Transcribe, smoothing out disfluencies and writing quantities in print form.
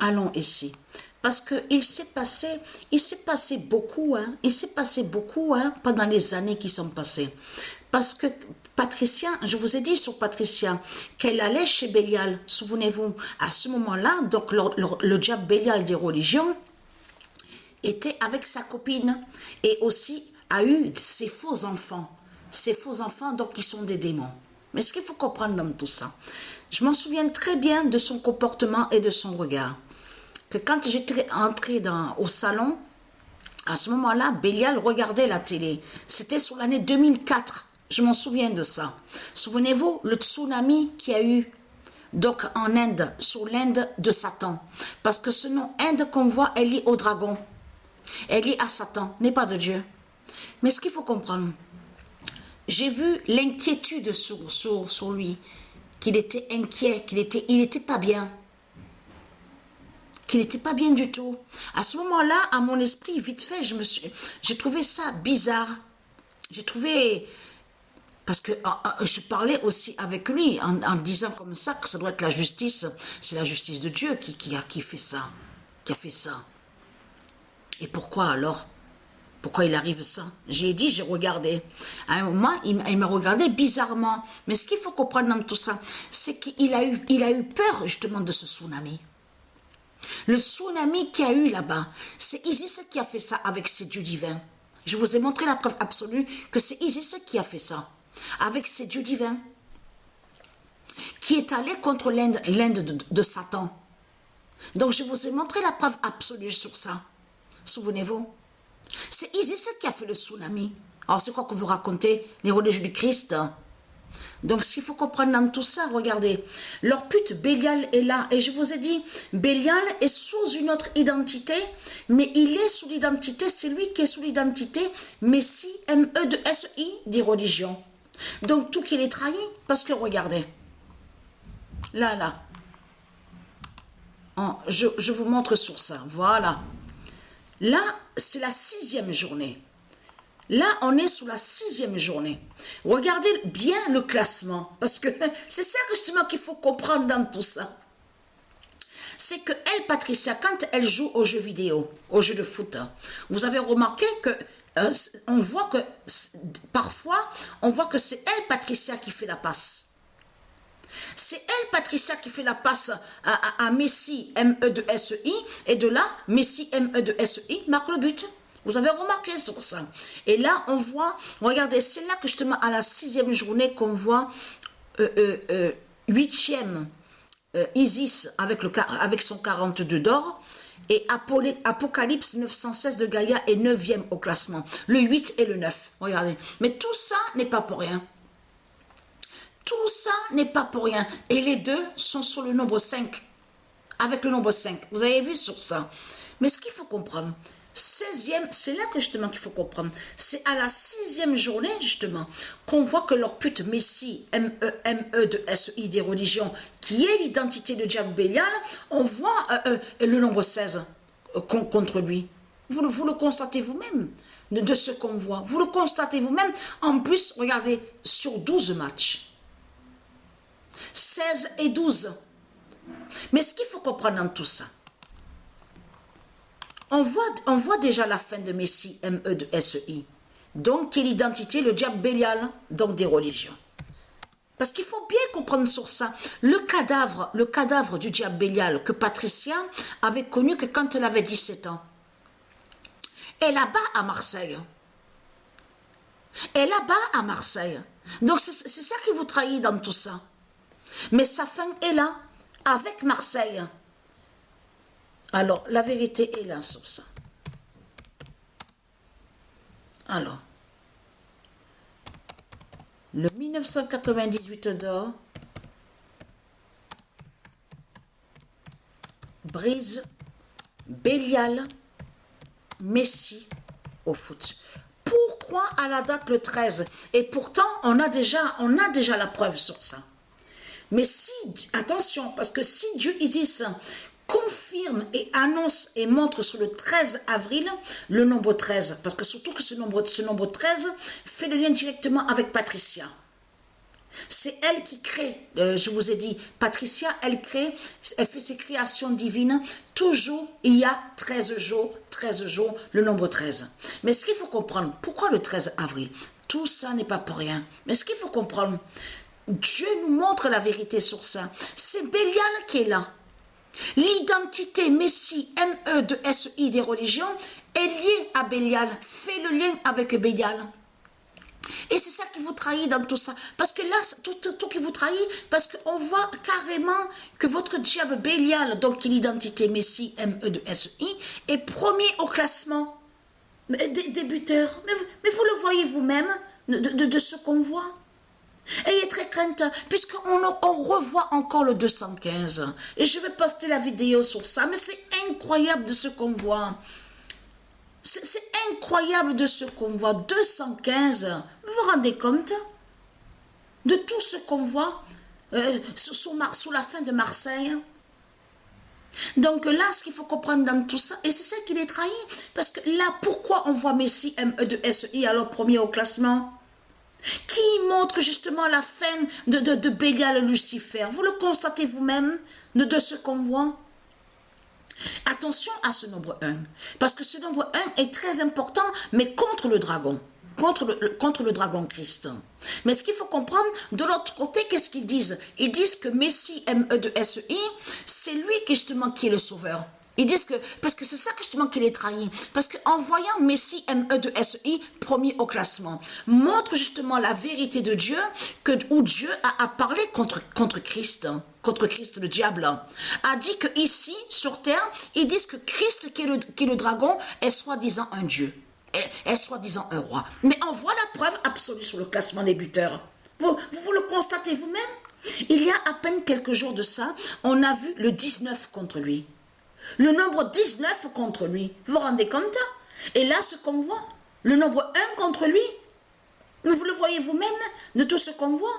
allons ici. Parce qu'il s'est passé beaucoup, hein, il s'est passé beaucoup hein, pendant les années qui sont passées. Parce que Patricia, je vous ai dit sur Patricia, qu'elle allait chez Bélial, souvenez-vous, à ce moment-là, donc le diable Bélial des religions était avec sa copine et aussi a eu ses faux enfants. Ces faux enfants, donc, qui sont des démons. Mais ce qu'il faut comprendre dans tout ça, je m'en souviens très bien de son comportement et de son regard. Que quand j'étais entrée au salon, à ce moment-là, Bélial regardait la télé. C'était sur l'année 2004. Je m'en souviens de ça. Souvenez-vous, le tsunami qu'il y a eu donc en Inde, sur l'Inde de Satan. Parce que ce nom Inde qu'on voit est lié au dragon. Est lié à Satan, n'est pas de Dieu. Mais ce qu'il faut comprendre, j'ai vu l'inquiétude sur lui, qu'il était inquiet, il était pas bien. Qu'il n'était pas bien du tout. À ce moment-là, à mon esprit, vite fait, j'ai trouvé ça bizarre. J'ai trouvé... Parce que je parlais aussi avec lui en disant comme ça que ça doit être la justice. C'est la justice de Dieu qui fait ça. Qui a fait ça. Et pourquoi alors? Pourquoi il arrive ça? J'ai dit, j'ai regardé. À un moment, il m'a regardé bizarrement. Mais ce qu'il faut comprendre dans tout ça, c'est qu'il a eu peur justement de ce tsunami. Le tsunami qu'il y a eu là-bas, c'est Isis qui a fait ça avec ses dieux divins. Je vous ai montré la preuve absolue que c'est Isis qui a fait ça, avec ses dieux divins, qui est allé contre l'Inde de Satan. Donc je vous ai montré la preuve absolue sur ça. Souvenez-vous. C'est Isis qui a fait le tsunami. Alors c'est quoi que vous racontez, les religieux du Christ? Donc, ce qu'il faut comprendre dans tout ça, regardez, leur pute Bélial est là. Et je vous ai dit, Bélial est sous une autre identité, mais il est sous l'identité, c'est lui qui est sous l'identité Messie, M-E-S-I, des religions. Donc, tout qu'il est trahi, parce que regardez, là, je vous montre sur ça, voilà. Là, c'est la 6e journée. Là, on est sous la 6e journée. Regardez bien le classement, parce que c'est ça justement qu'il faut comprendre dans tout ça. C'est que elle, Patricia, quand elle joue aux jeux vidéo, aux jeux de foot, vous avez remarqué que on voit que parfois, on voit que c'est elle, Patricia, qui fait la passe. C'est elle, Patricia, qui fait la passe à Messi, M-E-S-I, et de là, Messi, M-E-S-I, marque le but. Vous avez remarqué sur ça. Et là, on voit, regardez, c'est là que justement à la 6e journée qu'on voit 8e Isis avec son 42 d'or et Apocalypse 916 de Gaïa est 9e au classement. Le 8 et le 9. Regardez. Mais tout ça n'est pas pour rien. Tout ça n'est pas pour rien. Et les deux sont sur le nombre 5. Avec le nombre 5. Vous avez vu sur ça. Mais ce qu'il faut comprendre, 16e, c'est là que justement qu'il faut comprendre. C'est à la 6e journée, justement, qu'on voit que leur pute Messie, M-E-S-I des religions, qui est l'identité de diable Bélial, on voit le nombre 16 contre lui. Vous le constatez vous-même de ce qu'on voit. Vous le constatez vous-même. En plus, regardez, sur 12 matchs. 16 et 12. Mais ce qu'il faut comprendre dans tout ça, on voit déjà la fin de Messie, M-E-S-I. Donc, qui est l'identité, le diable Bélial, donc des religions. Parce qu'il faut bien comprendre sur ça. Le cadavre du diable Bélial que Patricia avait connu que quand elle avait 17 ans. Et là-bas à Marseille. Et là-bas à Marseille. Donc, c'est ça qui vous trahit dans tout ça. Mais sa fin est là, avec Marseille. Alors, la vérité est là sur ça. Alors, le 1998 d'or brise Bélial, Messi au foot. Pourquoi à la date le 13? Et pourtant, on a déjà la preuve sur ça. Mais si, attention, parce que si Dieu Isis confirme et annonce et montre sur le 13 avril le nombre 13, parce que surtout que ce nombre 13 fait le lien directement avec Patricia. C'est elle qui crée, je vous ai dit, Patricia, elle crée, elle fait ses créations divines. Toujours, il y a 13 jours, le nombre 13. Mais ce qu'il faut comprendre, pourquoi le 13 avril? Tout ça n'est pas pour rien. Mais ce qu'il faut comprendre, Dieu nous montre la vérité sur ça. C'est Bélial qui est là. L'identité Messie, M-E-S-I des religions, est liée à Bélial. Fait le lien avec Bélial. Et c'est ça qui vous trahit dans tout ça. Parce que là, tout qui vous trahit, parce qu'on voit carrément que votre diable Bélial, donc qui est l'identité Messie, M-E-S-I, est premier au classement des buteurs. Mais vous le voyez vous-même de ce qu'on voit. Ayez très crainte, puisqu'on revoit encore le 215. Et je vais poster la vidéo sur ça, mais c'est incroyable de ce qu'on voit. C'est incroyable de ce qu'on voit. 215, vous vous rendez compte de tout ce qu'on voit sous la fin de Marseille? Donc là, ce qu'il faut comprendre dans tout ça, et c'est ça qui les trahit, parce que là, pourquoi on voit Messie, M-E-S-I, alors premier au classement? Qui montre justement la fin de Bélial Lucifer? Vous le constatez vous-même de ce qu'on voit? Attention à ce nombre 1, parce que ce nombre 1 est très important, mais contre le dragon, contre le dragon Christ. Mais ce qu'il faut comprendre, de l'autre côté, qu'est-ce qu'ils disent? Ils disent que Messie, M-E-S-I, c'est lui justement qui est le sauveur. Ils disent que, parce que c'est ça justement qui les trahit, parce qu'en voyant Messie, M-E-S-I, premier au classement, montre justement la vérité de Dieu, où Dieu a parlé contre Christ le diable, a dit que ici, sur terre, ils disent que Christ, qui est le dragon, est soi-disant un Dieu, est soi-disant un roi. Mais on voit la preuve absolue sur le classement des buteurs. Vous le constatez vous-même? Il y a à peine quelques jours de ça, on a vu le 19 contre lui. Le nombre 19 contre lui. Vous vous rendez compte? Et là, ce qu'on voit, le nombre 1 contre lui, vous le voyez vous-même de tout ce qu'on voit.